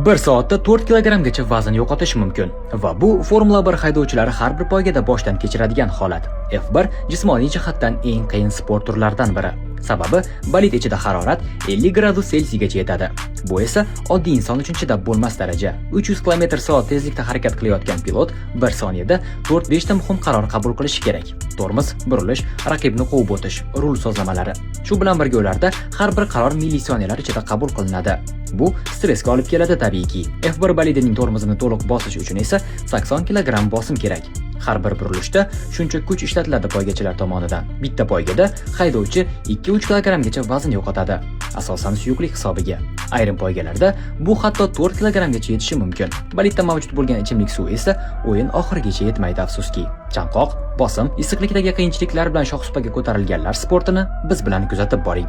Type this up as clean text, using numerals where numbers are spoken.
1 soatda 4 kilogramgacha vazn yo'qotish mumkin va bu Formula 1 haydovchilari har bir poygada boshdan kechiradigan holat. F1 jismoniy jihatdan eng qiyin sport turlaridan biri. Sababi bolid ichida harorat 50 gradus Selsigacha yetadi. Bu esa oddiy inson uchun chidab bo'lmas daraja. 300 km/soat tezlikda harakat qilayotgan pilot 1 soniyada 4-5 ta muhim qaror qabul qilishi kerak. Tormoz, burilish, raqibni quvib o'tish, rul sozlamalari. Shu bilan birga ularda har bir qaror millisoniyalar ichida qabul qilinadi. Bu stressga olib keladi tabiiyki. F1 bolidining tormozini to'liq bosish uchun esa 80 kg bosim kerak. Har bir burilishda shuncha kuch ishlatiladi poygachilar tomonidan. Bitta poygada haydovchi 2-3 kilogramgacha vazn yo'qotadi. Asosan suyuqlik hisobiga. Ayrim poygalarda bu hatto 4 kilogramgacha yetishi mumkin. Bolidda mavjud bo'lgan ichimlik suvi esa o'yin oxirigacha yetmaydi afsuski. Chanqoq, bosim, issiqlikdagi qiyinchiliklar bilan shohsupaga ko'tarilganlar sportini biz bilan kuzatib boring.